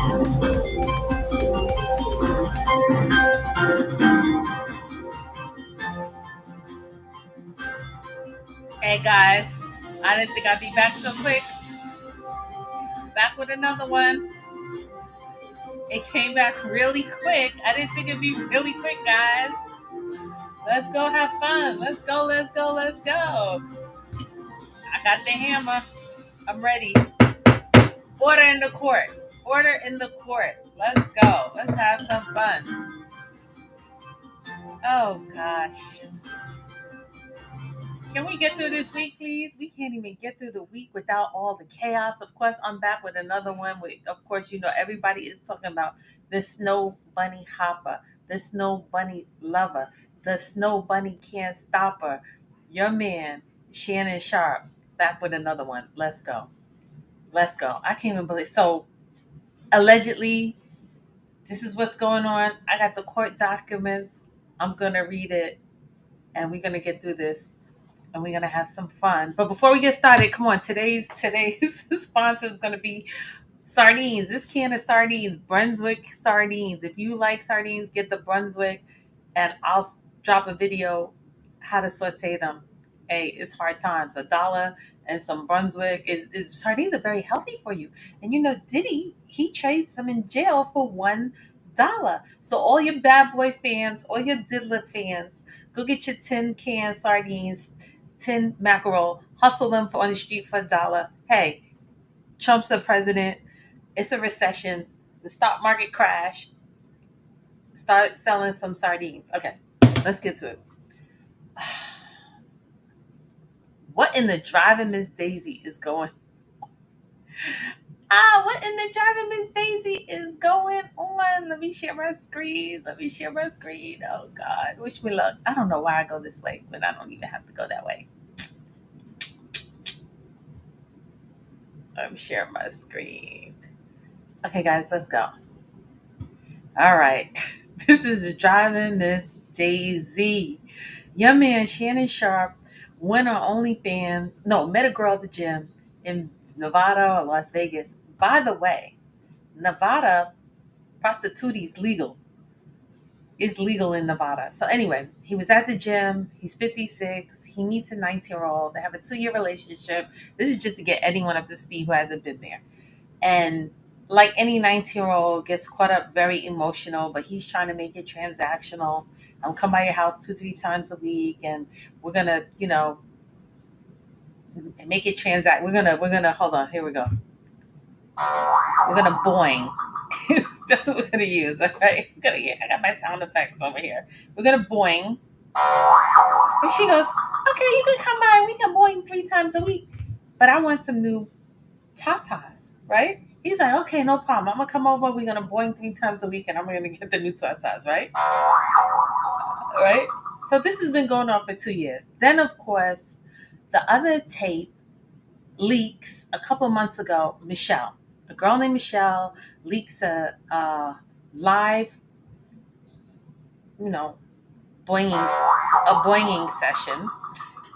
Hey guys, I didn't think I'd be back so quick. Back with another one. It came back really quick. I didn't think it'd be really quick, guys. Let's go have fun. Let's go, let's go, let's go. I got the hammer. I'm ready. Order in the court. Order in the court. Let's go. Let's have some fun. Oh gosh. Can we get through this week, please? We can't even get through the week without all the chaos. Of course, I'm back with another one. Of course, everybody is talking about the snow bunny hopper, the snow bunny lover, the snow bunny can't stop her. Your man, Shannon Sharpe, back with another one. Let's go. Let's go. I can't even believe. So, allegedly, this is what's going on. I got the court documents. I'm going to read it, and we're going to get through this. And we're gonna have some fun. But before we get started, come on, today's sponsor is gonna be sardines. This can of sardines, Brunswick sardines. If you like sardines, get the Brunswick, and I'll drop a video how to saute them. Hey, it's hard times. $1 and some Brunswick sardines are very healthy for you. And Diddy, he trades them in jail for $1. So all your bad boy fans, all your diddler fans, go get your 10 can sardines, 10 mackerel, hustle them on the street for $1. Hey, Trump's the president. It's a recession. The stock market crash. Start selling some sardines. Okay, let's get to it. What in the driving Miss Daisy is going? What in the driving Miss Daisy is going on? Let me share my screen. Oh God, wish me luck. I don't know why I go this way, but I don't even have to go that way. I'm sharing my screen. Okay, guys, let's go. All right. This is driving Miss Daisy. Your man, Shannon Sharpe, went on OnlyFans. No, met a girl at the gym in Nevada or Las Vegas. By the way, Nevada, prostituting is legal. It's legal in Nevada. So anyway, he was at the gym. He's 56. He meets a 19-year-old. They have a 2-year relationship. This is just to get anyone up to speed who hasn't been there. And like any 19-year-old, gets caught up very emotional, but he's trying to make it transactional. I'm come by your house 2-3 times a week, and we're gonna, make it transact. We're gonna hold on. Here we go. We're gonna boing. That's what we're gonna use. All right. I got my sound effects over here. We're gonna boing. And she goes, "Okay, you can come by. We can boing 3 times a week, but I want some new tatas, right?" He's like, "Okay, no problem. I'm gonna come over. We're gonna boing 3 times a week, and I'm gonna get the new tatas, right?" Right. So this has been going on for 2 years. Then, of course, the other tape leaks a couple of months ago. A girl named Michelle, leaks a live, boinging session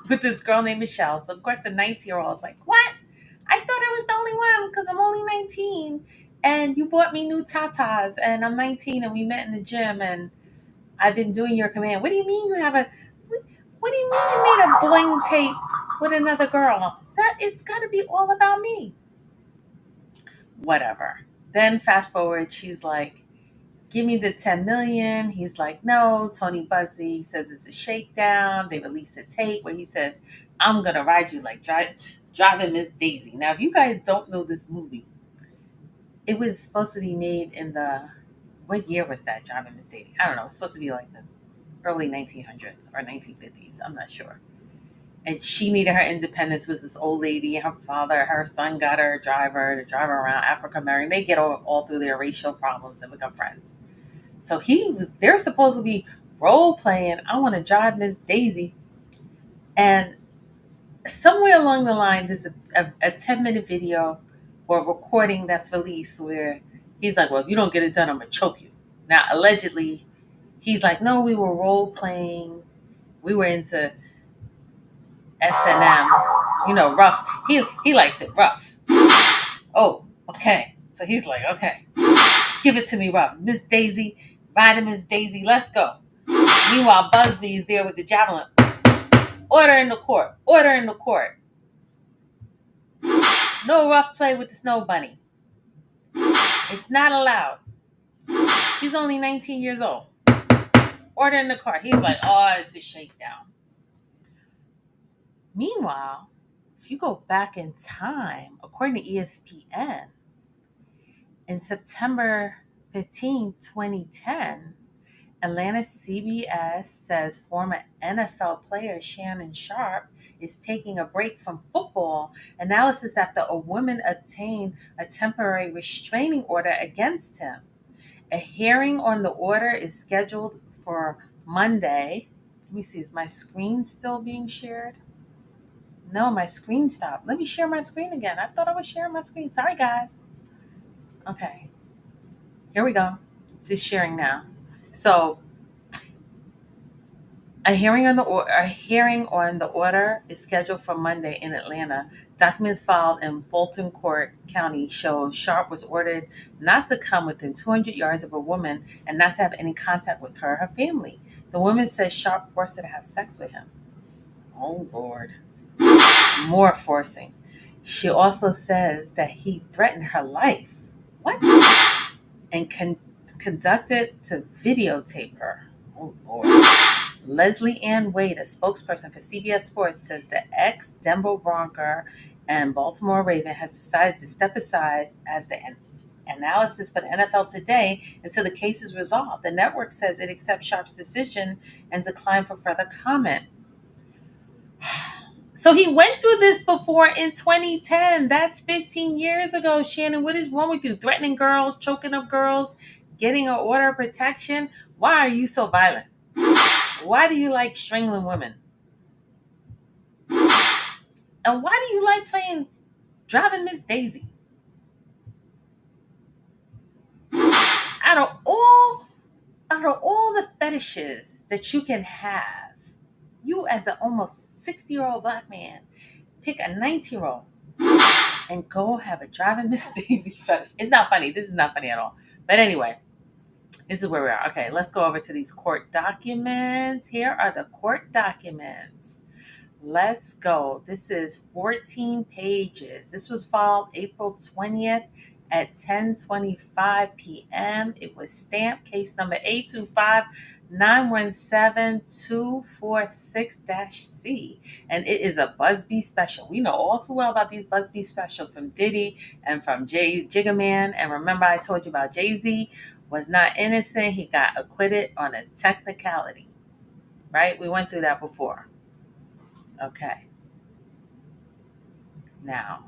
with this girl named Michelle. So of course the 19-year-old is like, "What? I thought I was the only one because I'm only 19, and you bought me new tatas, and I'm 19, and we met in the gym, and I've been doing your command. What do you mean you have a? What do you mean you made a boing tape with another girl? That it's got to be all about me." Whatever. Then fast forward, she's like, "Give me the 10 million." He's like, "No." Tony Buzzy says it's a shakedown. They released a tape where he says, "I'm going to ride you like driving Miss Daisy." Now, if you guys don't know this movie, it was supposed to be made in what year was that, Driving Miss Daisy? I don't know. It's supposed to be like the early 1900s or 1950s. I'm not sure. And she needed her independence. Was this old lady, her father, her son got her a driver to drive her around, African American. They get all through their racial problems and become friends. So they're supposed to be role playing, "I want to drive Miss Daisy." And somewhere along the line, there's a 10-minute video or recording that's released where he's like, "Well, if you don't get it done, I'm going to choke you." Now, allegedly, he's like, "No, we were role playing. We were into S&M, rough." He likes it rough. Oh, okay. So he's like, "Okay." Give it to me rough. Miss Daisy, Vitamins Daisy, let's go. Meanwhile, Busby is there with the javelin. Order in the court. Order in the court. No rough play with the snow bunny. It's not allowed. She's only 19 years old. Order in the court. He's like, oh, it's a shakedown. Meanwhile, if you go back in time, according to ESPN, in September 15, 2010, Atlanta CBS says former NFL player Shannon Sharpe is taking a break from football analysis after a woman obtained a temporary restraining order against him. A hearing on the order is scheduled for Monday. Let me see, is my screen still being shared? No, my screen stopped. Let me share my screen again. I thought I was sharing my screen. Sorry, guys. Okay, here we go. It's just sharing now. So, a hearing on the order is scheduled for Monday in Atlanta. Documents filed in Fulton Court County show Sharpe was ordered not to come within 200 yards of a woman and not to have any contact with her or her family. The woman says Sharpe forced her to have sex with him. Oh, Lord. More forcing. She also says that he threatened her life. What? And conducted to videotape her. Oh, Lord. Leslie Ann Wade, a spokesperson for CBS Sports, says the ex-Denver Bronco and Baltimore Raven has decided to step aside as the analysis for the NFL today until the case is resolved. The network says it accepts Sharpe's decision and declined for further comment. So he went through this before in 2010. That's 15 years ago. Shannon, what is wrong with you? Threatening girls, choking up girls, getting an order of protection? Why are you so violent? Why do you like strangling women? And why do you like playing driving Miss Daisy? Out of all the fetishes that you can have, you as an almost 60-year-old black man, pick a 19-year-old and go have a driving Miss Daisy fetish. It's not funny. This is not funny at all. But anyway, this is where we are. Okay, let's go over to these court documents. Here are the court documents. Let's go. This is 14 pages. This was filed April 20th at 10:25 p.m. It was stamped case number A25917246-C. And it is a Busby special. We know all too well about these Busby specials from Diddy and from Jigga Man. And remember I told you about Jay-Z was not innocent. He got acquitted on a technicality. Right? We went through that before. Okay. Now,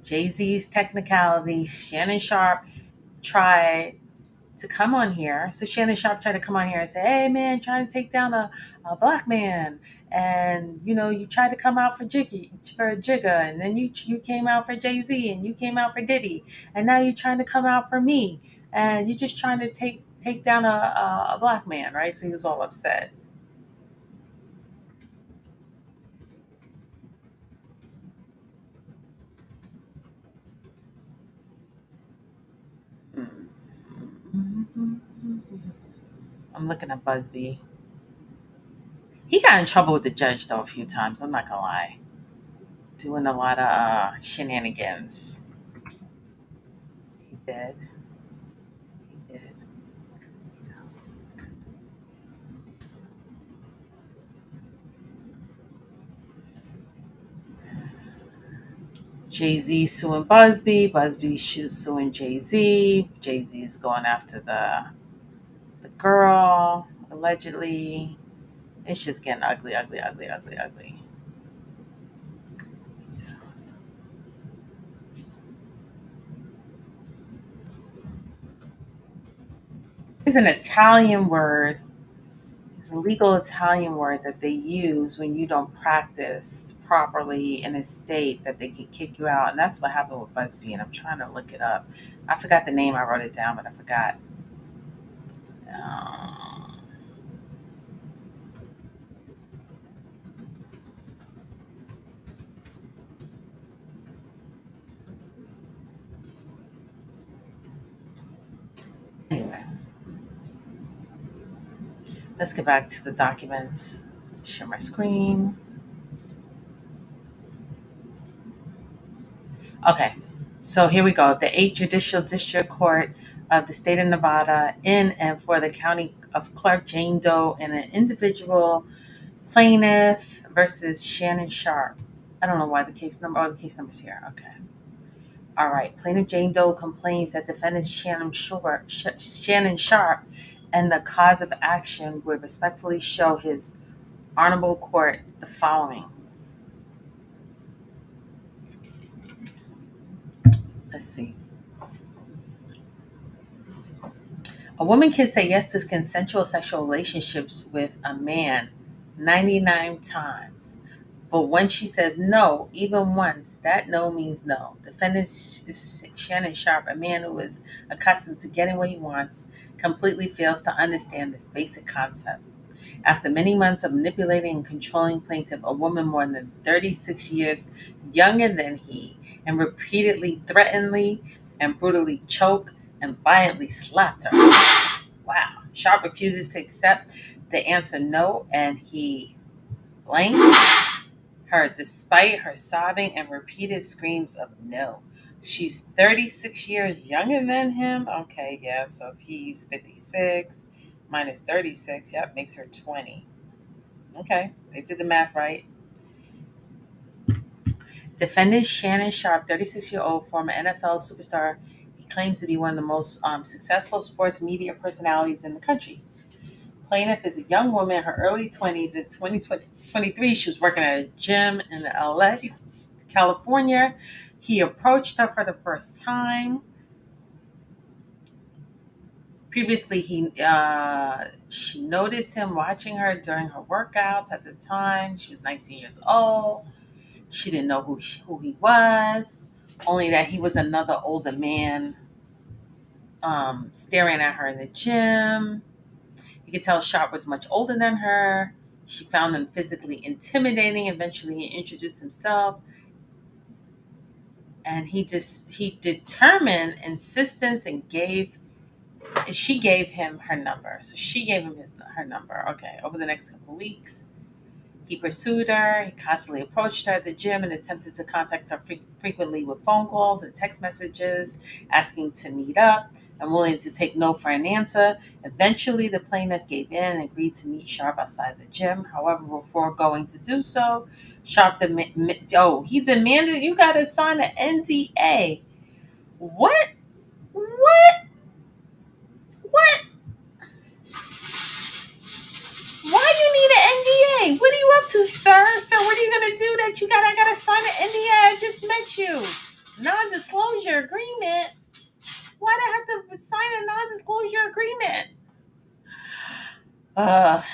Jay-Z's technicality, Shannon Sharpe tried to come on here. So Shannon Sharpe tried to come on here and say, hey man, trying to take down a black man. And you tried to come out for Jigga, and then you came out for Jay-Z, and you came out for Diddy, and now you're trying to come out for me, and you're just trying to take down a black man, right? So he was all upset. I'm looking at Busby. He got in trouble with the judge though a few times. I'm not gonna lie, doing a lot of shenanigans. He did. He did. Jay Z suing Busby. Busby suing Jay Z. Jay Z is going after the girl allegedly. It's just getting ugly, ugly, ugly, ugly, ugly. It's an Italian word. It's a legal Italian word that they use when you don't practice properly in a state that they can kick you out. And that's what happened with Busby. And I'm trying to look it up. I forgot the name. I wrote it down, but I forgot. Um, Let's get back to the documents. Share my screen. Okay, so here we go. The 8th Judicial District Court of the state of Nevada in and for the county of Clark Jane Doe and an individual plaintiff versus Shannon Sharpe. I don't know why the case number, oh, the case number's here. Okay. All right. Plaintiff Jane Doe complains that defendant Shannon Sharpe and the cause of action would respectfully show his honorable court the following. Let's see. A woman can say yes to consensual sexual relationships with a man 99 times. But when she says no, even once, that no means no. Defendant Shannon Sharpe, a man who is accustomed to getting what he wants, completely fails to understand this basic concept. After many months of manipulating and controlling plaintiff, a woman more than 36 years younger than he, and repeatedly, threateningly, and brutally choked and violently slapped her. Wow. Sharpe refuses to accept the answer no, and he blanks her despite her sobbing and repeated screams of no. She's 36 years younger than him. Okay, yeah, so if he's 56 minus 36, yep, makes her 20. Okay, they did the math right. Defendant Shannon Sharpe, 36-year-old former NFL superstar, he claims to be one of the most successful sports media personalities in the country. Plaintiff is a young woman in her early 20s. In 2023, she was working at a gym in LA, California. He approached her for the first time. Previously, she noticed him watching her during her workouts. At the time, she was 19 years old. She didn't know who he was, only that he was another older man staring at her in the gym. You could tell Sharpe was much older than her. She found him physically intimidating. Eventually, he introduced himself, and he determined insistence and she gave him her number. So she gave him her number. Okay, over the next couple of weeks, he pursued her. He constantly approached her at the gym and attempted to contact her frequently with phone calls and text messages, asking to meet up and willing to take no for an answer. Eventually, the plaintiff gave in and agreed to meet Sharpe outside the gym. However, before going to do so, Sharpe he demanded you got to sign an NDA. What? What? What? Why do you need an NDA? What are you up to, sir? Sir, what are you gonna do that I gotta sign an NDA? I just met you. Non-disclosure agreement. Why do I have to sign a non-disclosure agreement?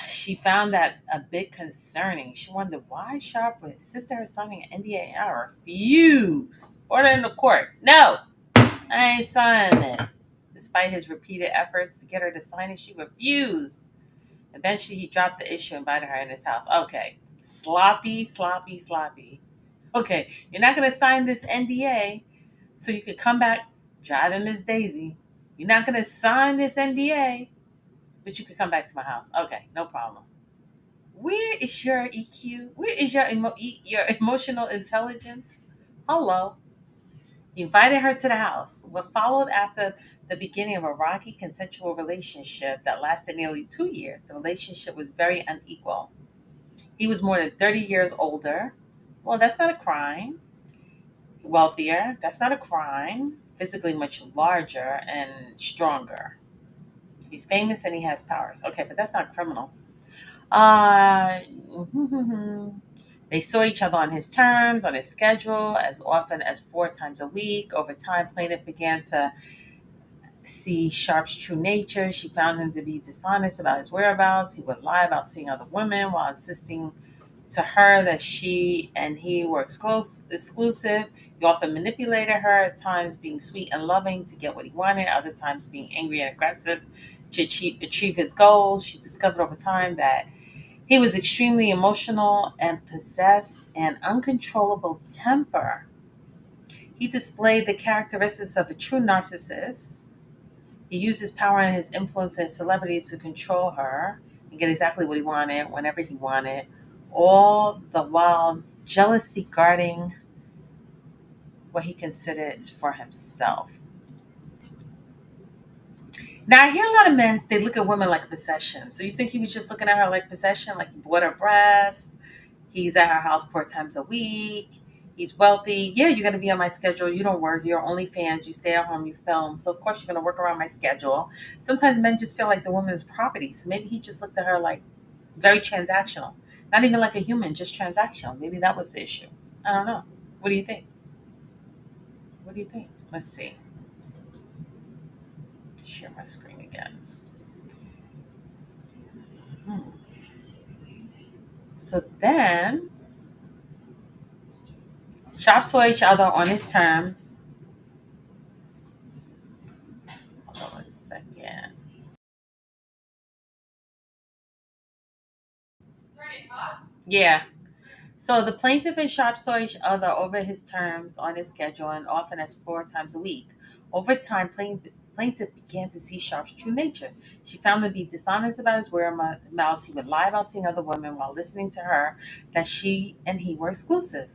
She found that a bit concerning. She wondered why Sharpe would insist on her signing an NDA. I refused. Order in the court. No, I ain't signing it. Despite his repeated efforts to get her to sign it, she refused. Eventually, he dropped the issue and invited her in his house. Okay. Sloppy, sloppy, sloppy. Okay. You're not going to sign this NDA so you can come back driving Miss Daisy. You're not going to sign this NDA, but you can come back to my house. Okay. No problem. Where is your EQ? Where is your your emotional intelligence? Hello. He invited her to the house. What followed after the beginning of a rocky consensual relationship that lasted nearly 2 years, the relationship was very unequal. He was more than 30 years older. Well, that's not a crime. Wealthier. That's not a crime. Physically much larger and stronger. He's famous and he has powers. Okay, but that's not criminal. Uh, they saw each other on his terms, on his schedule, as often as 4 times a week. Over time, plaintiff began to see Sharpe's true nature. She found him to be dishonest about his whereabouts. He would lie about seeing other women while insisting to her that she and he were exclusive. He often manipulated her, at times being sweet and loving to get what he wanted, other times being angry and aggressive to achieve his goals. She discovered over time that he was extremely emotional and possessed an uncontrollable temper. He displayed the characteristics of a true narcissist. He used his power and his influence as celebrity to control her and get exactly what he wanted whenever he wanted, all the while jealousy guarding what he considered for himself. Now I hear a lot of men, they look at women like a possession. So you think he was just looking at her like possession, like he bought her breast, he's at her house 4 times a week, he's wealthy. Yeah, you're gonna be on my schedule. You don't work, you're only fans, you stay at home, you film. So of course you're gonna work around my schedule. Sometimes men just feel like the woman is property. So maybe he just looked at her like very transactional. Not even like a human, just transactional. Maybe that was the issue. I don't know. What do you think? What do you think? Let's see. Share my screen again. Hmm. So then, Sharpe saw each other on his terms. Hold on a second. Yeah. So the plaintiff and Sharpe saw each other over his terms on his schedule and often as 4 times a week. Over time, plaintiff began to see Sharpe's true nature. She found him to be dishonest about his whereabouts. He would lie about seeing other women while listening to her that she and he were exclusive.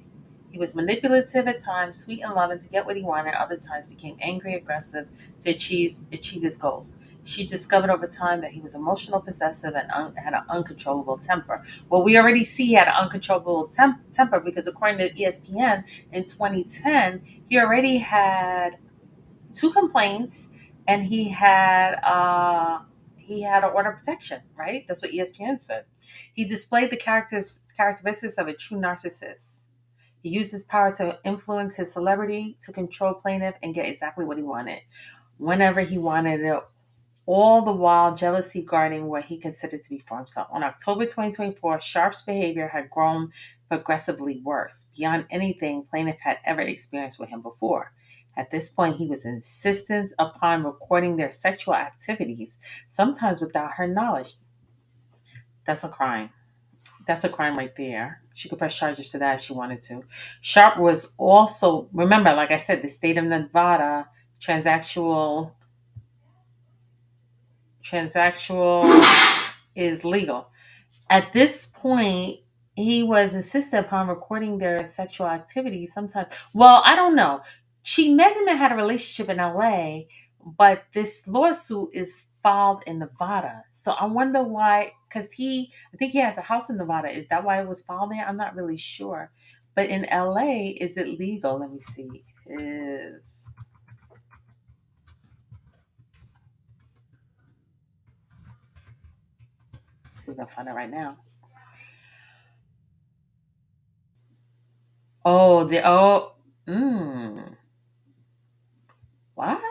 He was manipulative at times, sweet and loving to get what he wanted. Other times became angry, aggressive to achieve his goals. She discovered over time that he was emotional, possessive, and had an uncontrollable temper. Well, we already see he had an uncontrollable temper because according to ESPN in 2010, he already had 2 complaints and he had an order of protection. Right? That's what ESPN said. He displayed the characteristics of a true narcissist. He used his power to influence his celebrity to control plaintiff and get exactly what he wanted, whenever he wanted it, all the while jealousy guarding what he considered to be for himself. On October 2024, Sharpe's behavior had grown progressively worse, beyond anything plaintiff had ever experienced with him before. At this point, he was insistent upon recording their sexual activities, sometimes without her knowledge. That's a crime. That's a crime right there. She could press charges for that if she wanted to. Sharpe was also, remember, like I said, the state of Nevada transactional transactional is legal. At this point, he was insistent upon recording their sexual activity sometimes. Well, I don't know. She met him and had a relationship in LA, but this lawsuit is filed in Nevada. So I wonder why, because I think he has a house in Nevada. Is that why it was filed there? I'm not really sure. But in LA, is it legal? Let me see. Is see if I can find it right now. Oh, mm, what?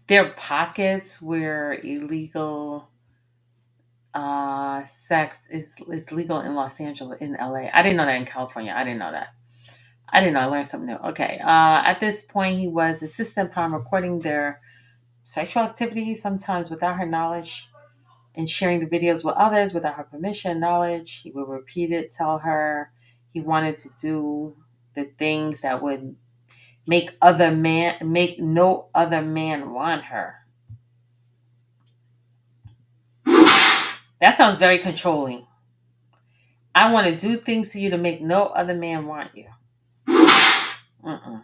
There are pockets where illegal sex is legal in Los Angeles, in LA. I didn't know that in California. I didn't know that. I didn't know. I learned something new. Okay. At this point, he was insistent upon recording their sexual activities, sometimes without her knowledge, and sharing the videos with others without her permission, knowledge. He would repeat it, tell her he wanted to do the things that would make no other man want her. That sounds very controlling. I want to do things to you to make no other man want you. Mm-mm.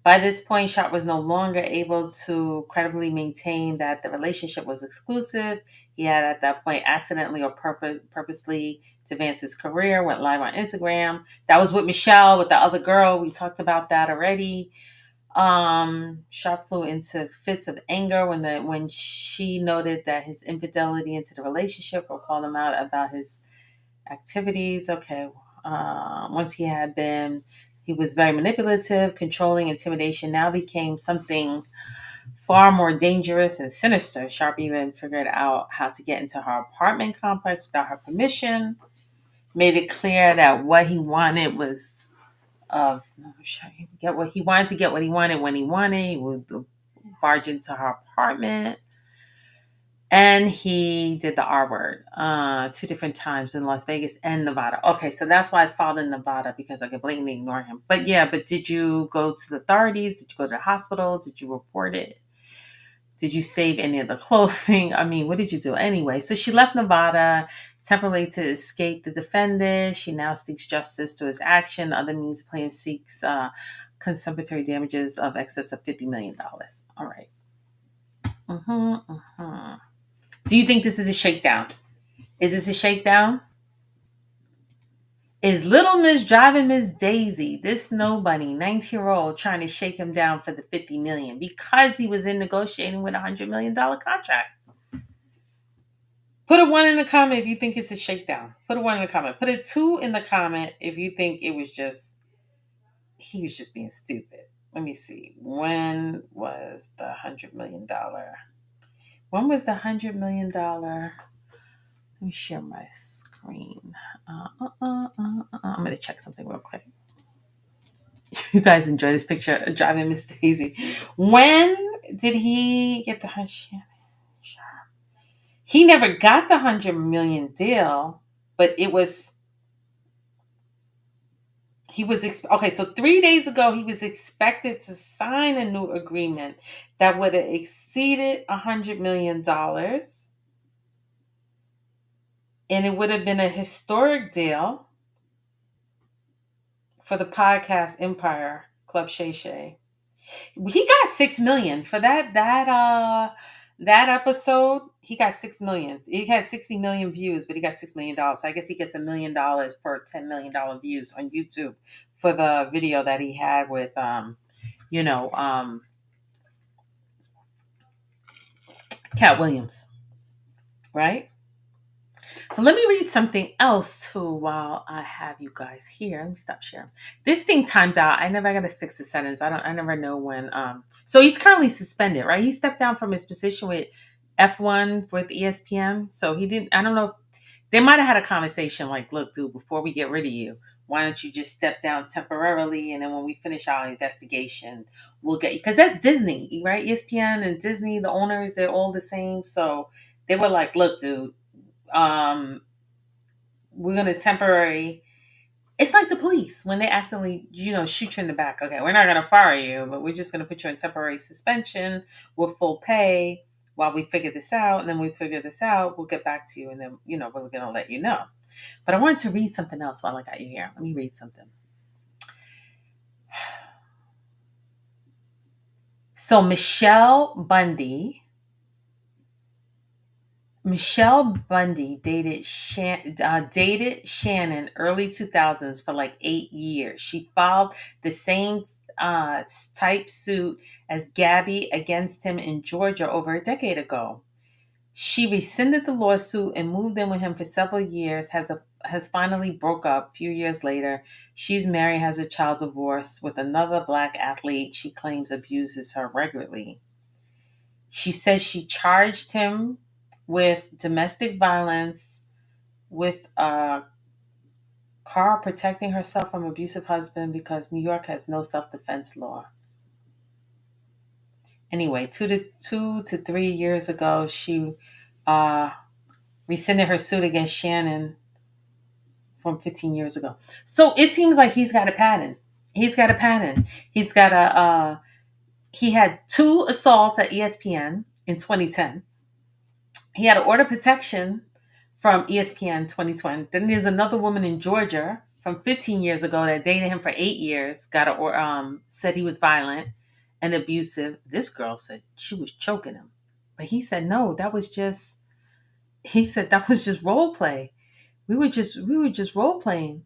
By this point, Sharpe was no longer able to credibly maintain that the relationship was exclusive. He had at that point accidentally or purposely to advance his career, went live on Instagram. That was with Michelle, with the other girl. We talked about that already. Sharpe flew into fits of anger when she noted that his infidelity into the relationship or called him out about his activities. Okay. Once he was very manipulative, controlling, intimidation now became something far more dangerous and sinister. Sharpe even figured out how to get into her apartment complex without her permission, made it clear that what he wanted was get what he wanted to get what he wanted when he wanted. He would barge into her apartment. And he did the R word 2 different times in Las Vegas and Nevada. Okay, so that's why it's filed in Nevada because I could blatantly ignore him. But yeah, but did you go to the authorities? Did you go to the hospital? Did you report it? Did you save any of the clothing? I mean, what did you do? Anyway, so she left Nevada temporarily to escape the defendant. She now seeks justice to his action. Other means plaintiff seeks compensatory damages of excess of $50 million. All right. Mm-hmm. Do you think this is a shakedown? Is this a shakedown? Is Little Miss driving Miss Daisy, this nobody, 19-year-old, trying to shake him down for the 50 million because he was in negotiating with $100 million contract? Put a 1 in the comment if you think it's a shakedown. Put a 1 in the comment. Put a 2 in the comment if you think it was just he was just being stupid. Let me see. When was the $100 million? When was the $100 million? Let me share my screen. I'm going to check something real quick. You guys enjoy this picture of driving Miss Daisy. When did he get the Shannon? Sharpe? He never got the 100 million deal, but it was okay. So 3 days ago, he was expected to sign a new agreement that would have exceeded $100 million, and it would have been a historic deal for the podcast empire, Club Shay Shay. He got 6 million for that episode. He got 6 million. He had 60 million views, but he got $6 million. So I guess he gets $1 million per $10 million views on YouTube for the video that he had with you know um Cat Williams, right? Let me read something else too while I have you guys here. Let me stop sharing. This thing times out. I gotta fix the settings. I never know when so he's currently suspended, right? He stepped down from his position with F1 with ESPN. So he didn't I don't know. They might have had a conversation like, look, dude, before we get rid of you, why don't you just step down temporarily, and then when we finish our investigation, we'll get you, because that's Disney, right? ESPN and Disney, the owners, they're all the same. So they were like, look, dude, um, we're gonna temporary. It's like the police when they accidentally, shoot you in the back. Okay, we're not gonna fire you, but we're just gonna put you in temporary suspension with full pay while we figure this out. And then we figure this out, we'll get back to you, and then we're gonna let you know. But I wanted to read something else while I got you here. Let me read something. So Michelle Bundy dated Shannon early 2000s for like 8 years. She filed the same type suit as Gabby against him in Georgia over a decade ago. She rescinded the lawsuit and moved in with him for several years. Has finally broke up a few years later. She's married, has a child, divorced with another black athlete she claims abuses her regularly. She says she charged him with domestic violence, with a car protecting herself from abusive husband because New York has no self-defense law. Anyway, 2 to 3 years ago, she rescinded her suit against Shannon from 15 years ago. So it seems like he's got a pattern. He's got a pattern. He had 2 assaults at ESPN in 2010. He had an order of protection from ESPN 2020. Then there's another woman in Georgia from 15 years ago that dated him for 8 years. Said he was violent and abusive. This girl said she was choking him, but he said no. He said that was just role play. We were just role playing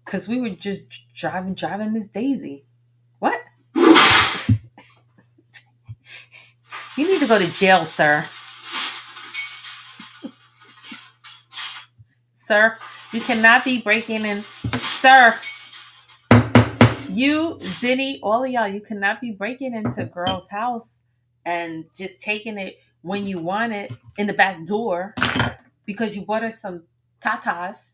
because we were just driving Miss Daisy. What? You need to go to jail, sir. Sir, you cannot be breaking in. Sir, you, Zinni, all of y'all, you cannot be breaking into a girl's house and just taking it when you want it in the back door because you bought her some tatas.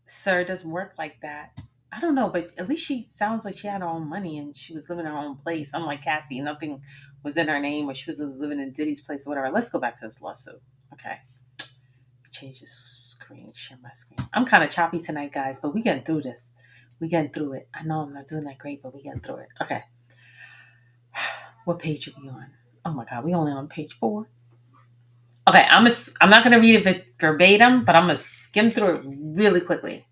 Sir, it doesn't work like that. I don't know, but at least she sounds like she had her own money and she was living in her own place. Unlike Cassie, nothing was in her name, or she was living in Diddy's place or whatever. Let's go back to this lawsuit. Okay. Change the screen, share my screen. I'm kind of choppy tonight, guys, but we getting through this. We getting through it. I know I'm not doing that great, but we getting through it. Okay. What page are we on? Oh my God, we only on page 4. Okay, I'm not gonna read it verbatim, but I'm gonna skim through it really quickly.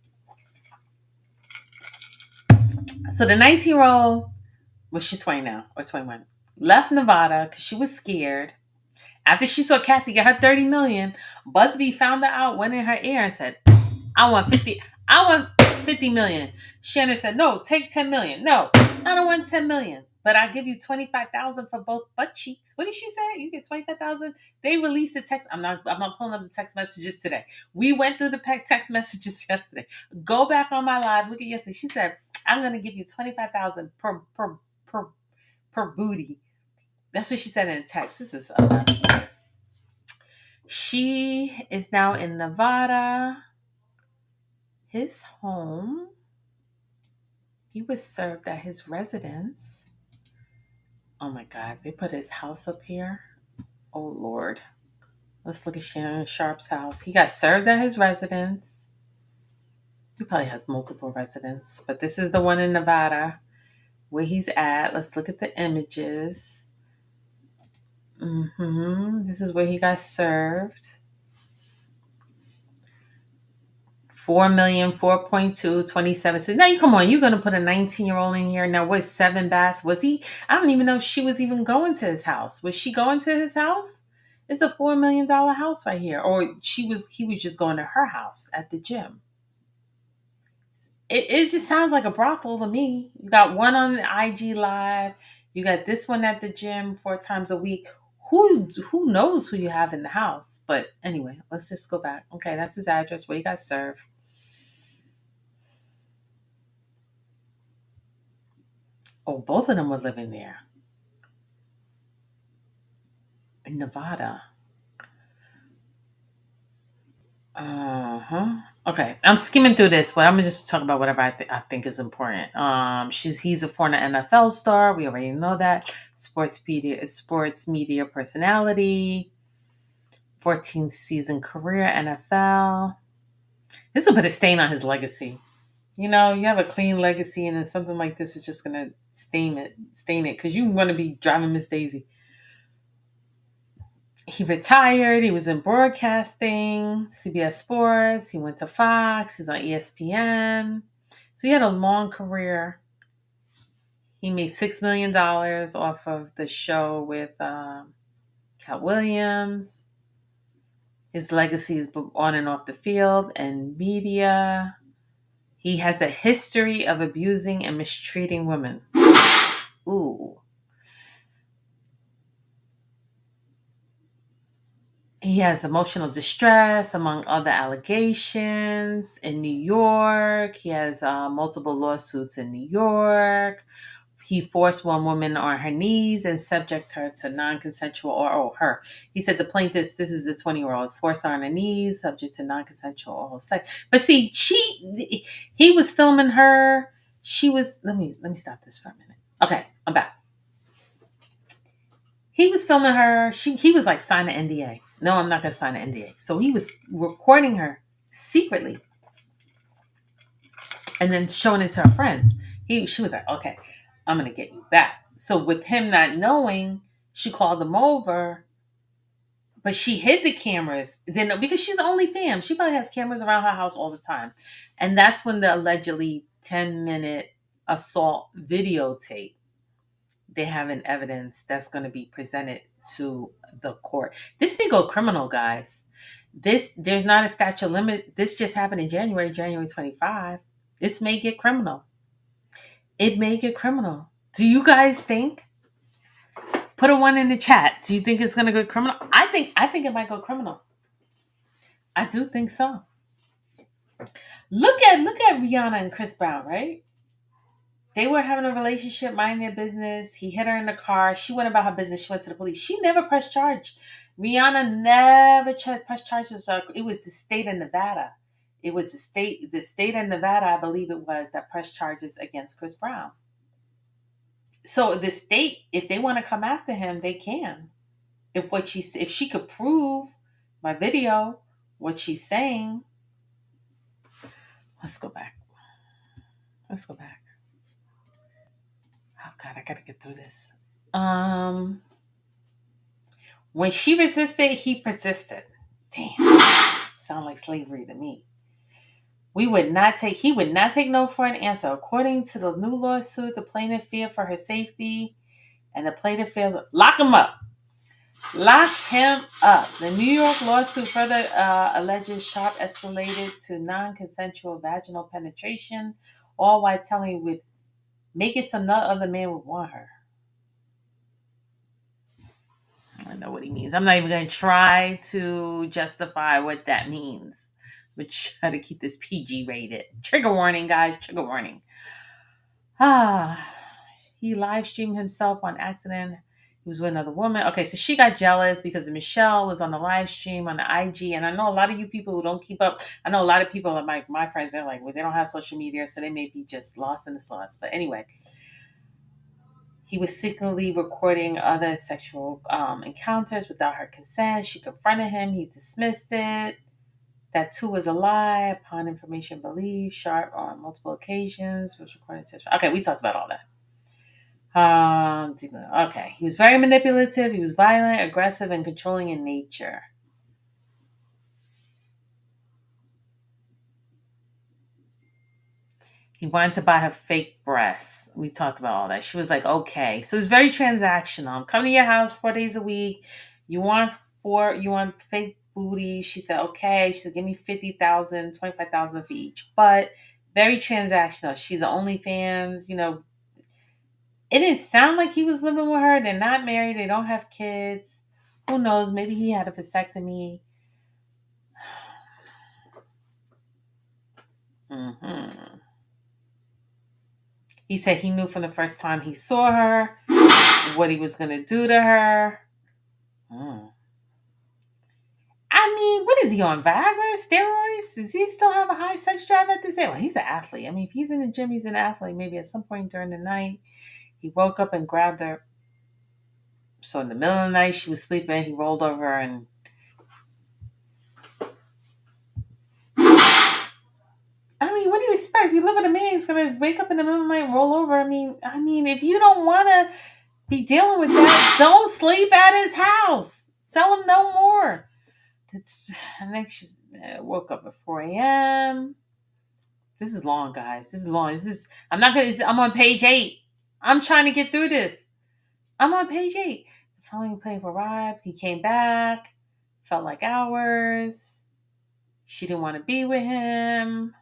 So the 19-year-old, well, she's 20 now or 21, left Nevada because she was scared. After she saw Cassie get her 30 million, Busby found her out, went in her ear and said, I want 50 million. Shannon said, no, take 10 million. No, I don't want 10 million. But I give you 25,000 for both butt cheeks. What did she say? You get 25,000. They released the text. I'm not pulling up the text messages today. We went through the text messages yesterday. Go back on my live. Look at yesterday. She said, I'm gonna give you 25,000 per booty. That's what she said in text. This is she is now in Nevada. His home. He was served at his residence. Oh my God, they put his house up here. Oh Lord. Let's look at Shannon Sharpe's house. He got served at his residence. He probably has multiple residences, but this is the one in Nevada where he's at. Let's look at the images. This is where he got served. 4 million, 4.2, 27 cents. Now you come on, you're gonna put a 19-year-old in here. Now was 7 Bass? Was he? I don't even know if she was even going to his house. Was she going to his house? It's a $4 million house right here. Or he was just going to her house at the gym. It just sounds like a brothel to me. You got one on the IG Live. You got this one at the gym 4 times a week. Who knows who you have in the house? But anyway, let's just go back. Okay, that's his address where he got served. Oh, both of them were living there in Nevada. Okay, I'm skimming through this, but I'm gonna just talk about whatever I think is important. He's a former NFL star. We already know that. Sports media personality. 14th season career NFL. This will put a stain on his legacy. You know, you have a clean legacy, and then something like this is just gonna stain it because you want to be driving Miss Daisy. He retired. He was in broadcasting, CBS Sports. He went to Fox. He's on ESPN. So he had a long career. He made $6 million off of the show with Cat Williams. His legacy is on and off the field and media. He has a history of abusing and mistreating women. Ooh. He has emotional distress, among other allegations, in New York. He has multiple lawsuits in New York. He forced one woman on her knees and subject her to non-consensual, her. He said the plaintiff, this is the 20-year-old, forced her on her knees, subject to non-consensual oral sex. But see, he was filming her. She was, let me stop this for a minute. Okay, I'm back. He was filming her. He was like, sign an NDA. No, I'm not going to sign an NDA. So he was recording her secretly and then showing it to her friends. She was like, okay, I'm going to get you back. So with him not knowing, she called him over, but she hid the cameras. Then because she's only fam, she probably has cameras around her house all the time. And that's when the allegedly 10-minute assault videotape, they have an evidence that's going to be presented to the court. This may go criminal, guys. There's not a statute limit. This just happened in January 25. This may get criminal. It may get criminal. Do you guys think? Put a 1 in the chat. Do you think it's going to go criminal? I think it might go criminal. I do think so. Look at Rihanna and Chris Brown, right? They were having a relationship, minding their business. He hit her in the car. She went about her business. She went to the police. She never pressed charge. Rihanna never pressed charges. It was the state of Nevada. It was the state of Nevada, I believe it was, that pressed charges against Chris Brown. So the state, if they want to come after him, they can. If she could prove my video, what she's saying. Let's go back. Let's go back. Oh God, I gotta get through this. Um, when she resisted, he persisted. Damn, sound like slavery to me. He would not take no for an answer. According to the new lawsuit, the plaintiff feared for her safety, and the plaintiff failed to lock him up. Lock him up. The New York lawsuit further alleges Sharpe escalated to non-consensual vaginal penetration, all while telling he would make it so no other man would want her. I know what he means. I'm not even going to try to justify what that means. But try to keep this PG rated. Trigger warning, guys. Trigger warning. He live streamed himself on accident. He was with another woman. Okay, so she got jealous because Michelle was on the live stream on the IG. And I know a lot of you people who don't keep up. I know a lot of people are like my friends. They're like, well, they don't have social media, so they may be just lost in the sauce. But anyway, he was secretly recording other sexual encounters without her consent. She confronted him. He dismissed it. That too was a lie. Upon information believed, Sharpe on multiple occasions was recording. Okay, we talked about all that. Okay, he was very manipulative. He was violent, aggressive, and controlling in nature. He wanted to buy her fake breasts. We talked about all that. She was like, okay. So it's very transactional. I'm coming to your house 4 days a week. You want fake booty. She said, okay. She said, give me 50,000, 25,000 for each. But very transactional. She's an OnlyFans, It didn't sound like he was living with her. They're not married. They don't have kids. Who knows? Maybe he had a vasectomy. Mm-hmm. He said he knew from the first time he saw her what he was going to do to her. I mean, what is he on? Viagra? Steroids? Does he still have a high sex drive at this age? Well, he's an athlete. I mean, if he's in the gym, he's an athlete. Maybe at some point during the night, he woke up and grabbed her. So in the middle of the night, she was sleeping. He rolled over and... I mean, what do you expect? If you live with a man, he's going to wake up in the middle of the night and roll over. I mean, if you don't want to be dealing with that, don't sleep at his house. Tell him no more. Next, woke up at 4 a.m. This is long, guys. This is long. I'm on page 8. I'm trying to get through this. I'm on page 8. The following plane arrived. He came back. Felt like hours. She didn't want to be with him.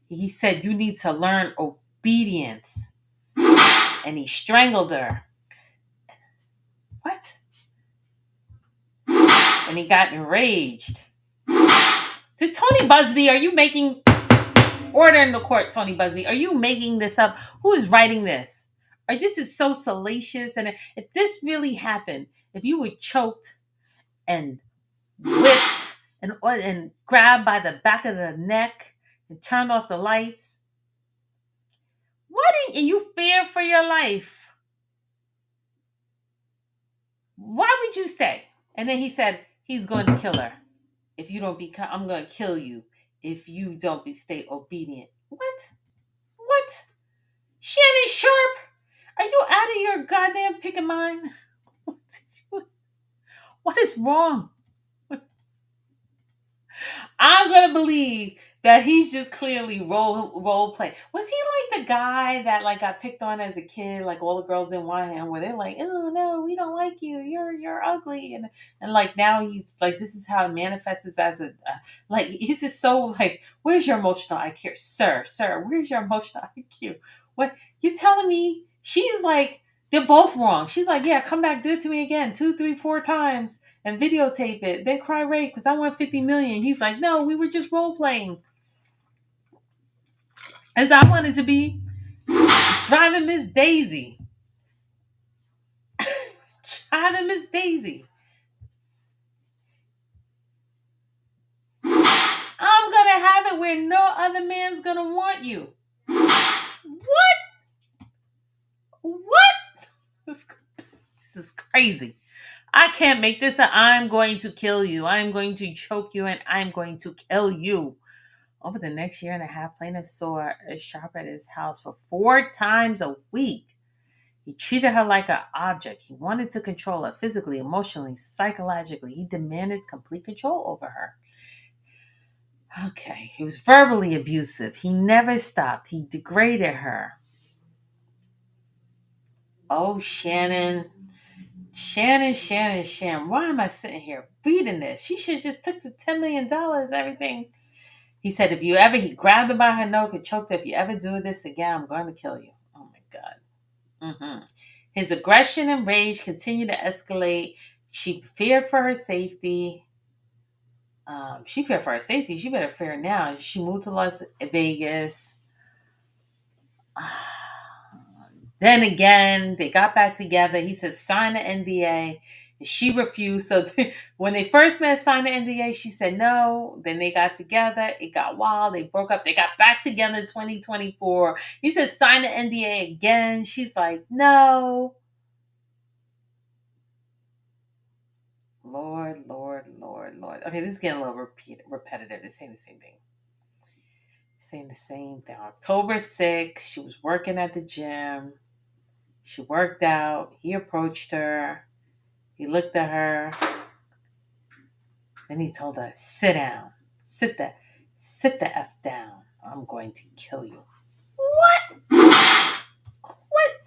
He said, you need to learn obedience. And he strangled her. What? And he got enraged. Did Tony Busby, are you making... Order in the court, Tony Busby. Are you making this up? Who is writing this? This is so salacious. And if this really happened, if you were choked and whipped and grabbed by the back of the neck and turned off the lights, and you fear for your life, why would you stay? And then he said, he's going to kill her. If you don't I'm going to kill you if you don't stay obedient. What? Shannon Sharpe, are you out of your goddamn picking mind? What is wrong? I'm going to believe that he's just clearly role playing. Was he like the guy that like got picked on as a kid? Like all the girls didn't want him, where they're like, "Oh no, we don't like you. You're ugly," and like now he's like, this is how it manifests as a like he's just so like, where's your emotional IQ, sir? Where's your emotional IQ? What you telling me? She's like, they're both wrong. She's like, yeah, come back, do it to me again, 2, 3, 4 times. And videotape it, then cry rape because I want 50 million. He's like, no, we were just role playing. As I wanted to be driving Miss Daisy. Driving Miss Daisy. I'm going to have it where no other man's going to want you. What? This is crazy. I can't make this a I'm going to kill you. I'm going to choke you and I'm going to kill you. Over the next year and a half, plaintiff saw Sharpe at his house for 4 times a week. He treated her like an object. He wanted to control her physically, emotionally, psychologically. He demanded complete control over her. Okay, he was verbally abusive. He never stopped. He degraded her. Oh, Shannon. Shannon. Why am I sitting here reading this? She should just took the $10 million, everything. He said, he grabbed her by her neck and choked her. If you ever do this again, I'm going to kill you. Oh my God. His aggression and rage continued to escalate. She feared for her safety. She feared for her safety. She better fear now. She moved to Las Vegas. Then again, they got back together. He said, sign the NDA. And she refused. So when they first met, signed the NDA, she said no. Then they got together. It got wild. They broke up. They got back together in 2024. He said, sign the NDA again. She's like, no. Lord. Okay, this is getting a little repetitive. It's saying the same thing. October 6th, she was working at the gym. She worked out. He approached her. He looked at her. Then he told her, sit down. Sit the F down. I'm going to kill you. What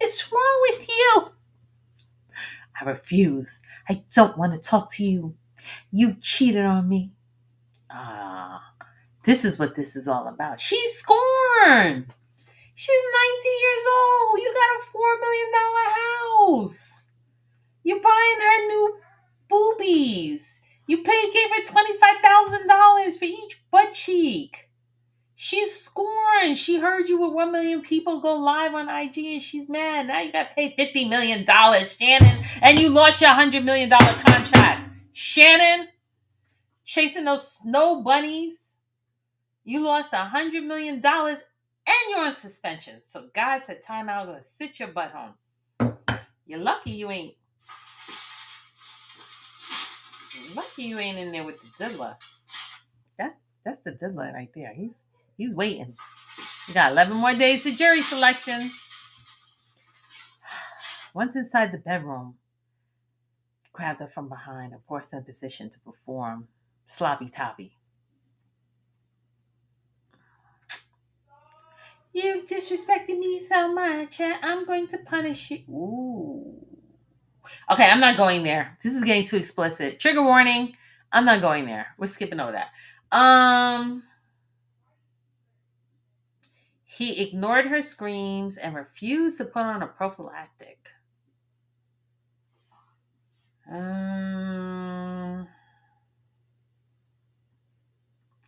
is wrong with you? I refuse. I don't want to talk to you. You cheated on me. This is what this is all about. She's scorned. She's 19 years old. You got a $4 million house. You're buying her new boobies. Gave her $25,000 for each butt cheek. She's scorned. She heard you with 1 million people go live on IG and she's mad. Now you got to pay $50 million, Shannon, and you lost your $100 million contract. Shannon, chasing those snow bunnies. You lost $100 million and you're on suspension. So God said, time out, going to sit your butt home. You're lucky you ain't in there with the diddler. That's the diddler right there. He's waiting. You got 11 more days to jury selection. Once inside the bedroom, grabbed her from behind and forced her in position to perform sloppy toppy. You've disrespected me so much, I'm going to punish you. Ooh. Okay, I'm not going there. This is getting too explicit. Trigger warning. I'm not going there. We're skipping over that. He ignored her screams and refused to put on a prophylactic.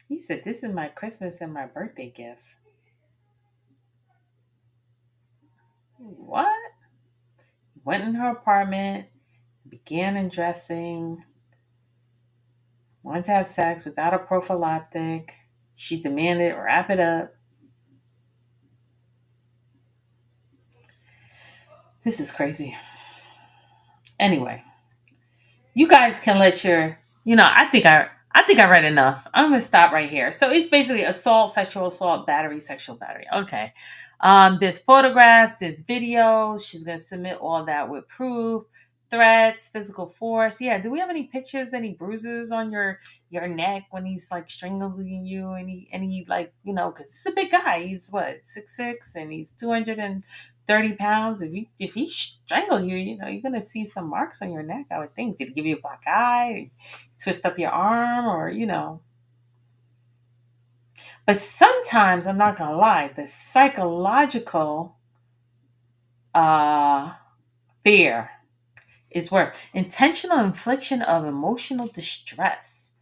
He said, this is my Christmas and my birthday gift. What? Went in her apartment, began undressing, wanted to have sex without a prophylactic. She demanded, wrap it up. This is crazy. Anyway, you guys can let your, I think I read enough. I'm going to stop right here. So it's basically assault, sexual assault, battery, sexual battery. Okay. There's photographs, there's videos. She's going to submit all that with proof, threats, physical force. Yeah. Do we have any pictures, any bruises on your neck when he's like strangling you? And he like, cause he's a big guy. He's what, 6'6", and he's 230 pounds. If he strangle you, you're going to see some marks on your neck, I would think. Did he give you a black eye? Twist up your arm or, But sometimes, I'm not going to lie, the psychological fear is where intentional infliction of emotional distress.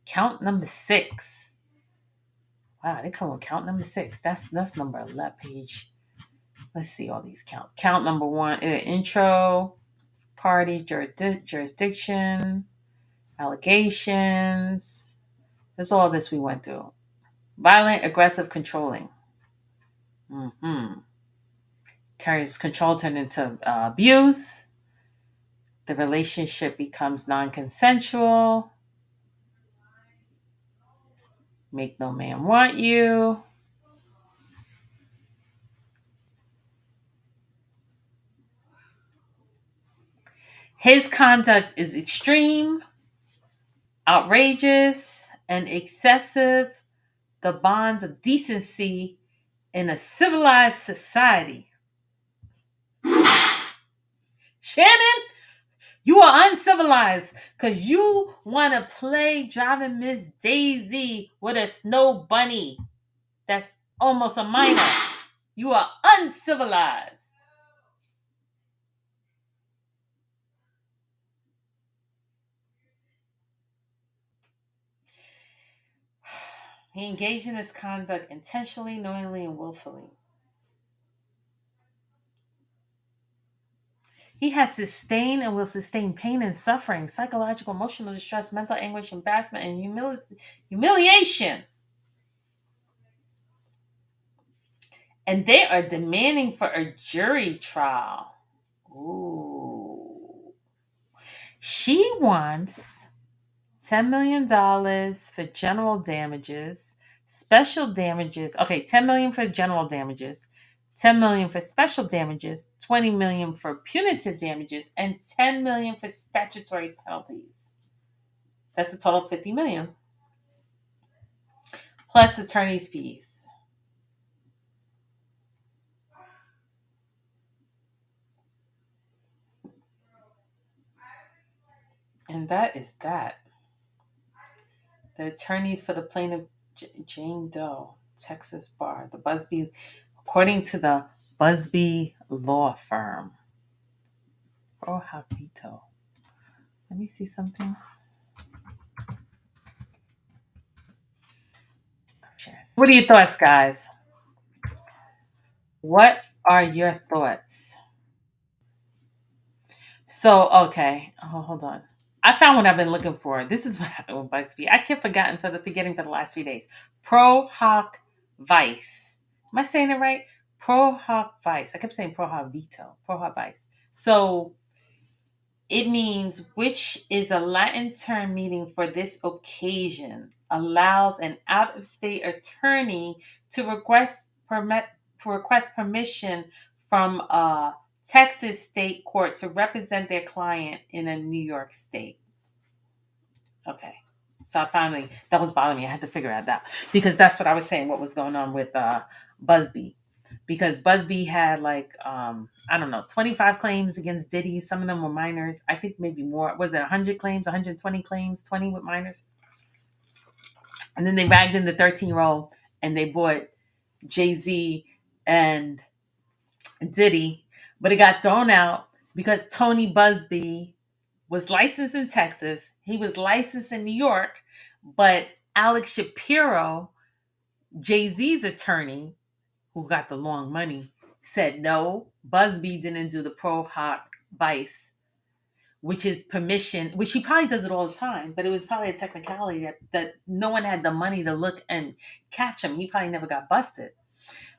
Count number 6. Wow, they come with count number 6. That's number 11 page. Let's see all these count. Count number 1, intro, party, jurisdiction, allegations. That's all this we went through. Violent, aggressive, controlling. turns control turned into abuse. The relationship becomes non-consensual. Make no man want you. His conduct is extreme, outrageous, and excessive. The bonds of decency in a civilized society. Shannon, you are uncivilized because you want to play driving Miss Daisy with a snow bunny that's almost a minor. You are uncivilized. He engaged in this conduct intentionally, knowingly, and willfully. He has sustained and will sustain pain and suffering, psychological, emotional distress, mental anguish, embarrassment, and humiliation. And they are demanding for a jury trial. Ooh. She wants $10 million for general damages, special damages. Okay, 10 million for general damages, 10 million for special damages, 20 million for punitive damages, and 10 million for statutory penalties. That's a total of 50 million plus attorney's fees. And that is that. The attorneys for the plaintiff, Jane Doe, Texas Bar, the Busby, according to the Busby Law Firm. Oh, Habito. Let me see something. What are your thoughts, guys? What are your thoughts? So, okay. Oh, hold on. I found what I've been looking for. This is what happened with BuzzFeed. I kept forgetting for the last few days. Pro hoc vice. Am I saying it right? Pro hoc vice. I kept saying pro hoc veto. Pro hoc vice. So it means which is a Latin term meaning for this occasion, allows an out-of-state attorney to request permission from a Texas state court to represent their client in a New York state. Okay. So I finally, that was bothering me. I had to figure out that because that's what I was saying, what was going on with Busby. Because Busby had like, I don't know, 25 claims against Diddy. Some of them were minors. I think maybe more. Was it 100 claims, 120 claims, 20 with minors? And then they bagged in the 13-year-old and they bought Jay-Z and Diddy. But it got thrown out because Tony Busby was licensed in Texas. He was licensed in New York, but Alex Shapiro, Jay-Z's attorney, who got the long money, said no, Busby didn't do the pro hoc vice, which is permission, which he probably does it all the time, but it was probably a technicality that no one had the money to look and catch him. He probably never got busted.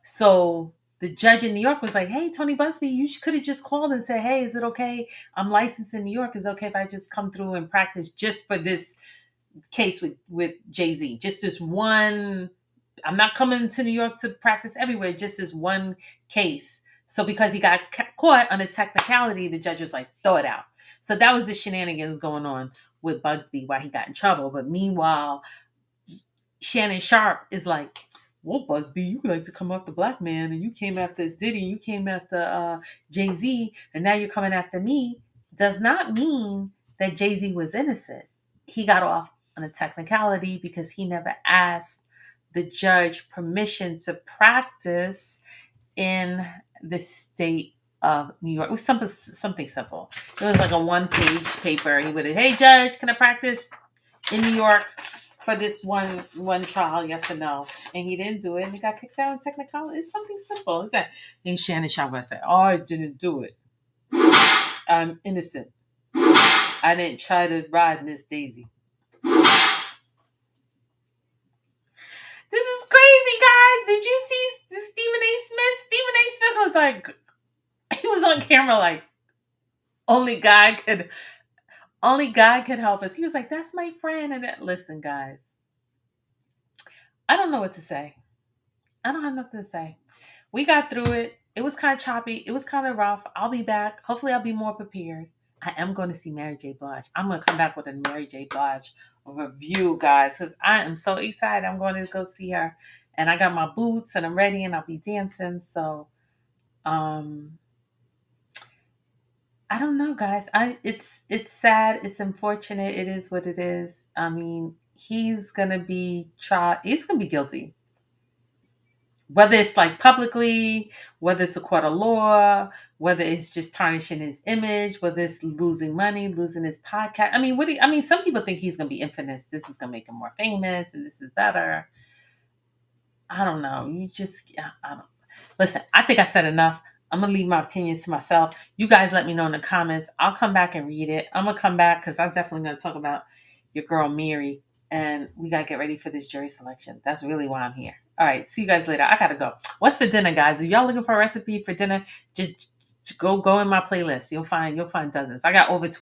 So the judge in New York was like, hey, Tony Busby, you could have just called and said, hey, is it okay? I'm licensed in New York. Is it okay if I just come through and practice just for this case with Jay-Z? Just this one. I'm not coming to New York to practice everywhere, just this one case. So because he got caught on a technicality, the judge was like, throw it out. So that was the shenanigans going on with Bugsby, why he got in trouble. But meanwhile, Shannon Sharpe is like, well, Busby, you like to come after black man, and you came after Diddy, you came after Jay-Z, and now you're coming after me. Does not mean that Jay-Z was innocent. He got off on a technicality because he never asked the judge permission to practice in the state of New York. It was something simple. It was like a one-page paper. He would have, hey judge, can I practice in New York for this one trial? Yes or no? And he didn't do it, and he got kicked out in technicality. It's something simple. Is that? And Shannon Sharpe would say, oh, I didn't do it. I'm innocent. I didn't try to ride Miss Daisy. This is crazy, guys. Did you see Stephen A. Smith? Stephen A. Smith was like, on camera like only God could help us. He was like, "That's my friend." And listen, guys, I don't know what to say. I don't have nothing to say. We got through it. It was kind of choppy. It was kind of rough. I'll be back. Hopefully, I'll be more prepared. I am going to see Mary J. Blige. I'm going to come back with a Mary J. Blige review, guys, because I am so excited. I'm going to go see her. And I got my boots and I'm ready and I'll be dancing. So, um, I don't know, guys. It's sad. It's unfortunate. It is what it is. I mean, he's gonna be tried. He's gonna be guilty, whether it's like publicly, whether it's a court of law, whether it's just tarnishing his image, whether it's losing money, losing his podcast. I mean, I mean, some people think he's gonna be infamous. This is gonna make him more famous, and this is better. I don't know. I don't listen. I think I said enough. I'm gonna leave my opinions to myself. You guys let me know in the comments. I'll come back and read it. I'm gonna come back because I'm definitely gonna talk about your girl Mary, and we gotta get ready for this jury selection. That's really why I'm here. All right, see you guys later. I gotta go. What's for dinner, guys? If y'all looking for a recipe for dinner, just go in my playlist. You'll find dozens. I got over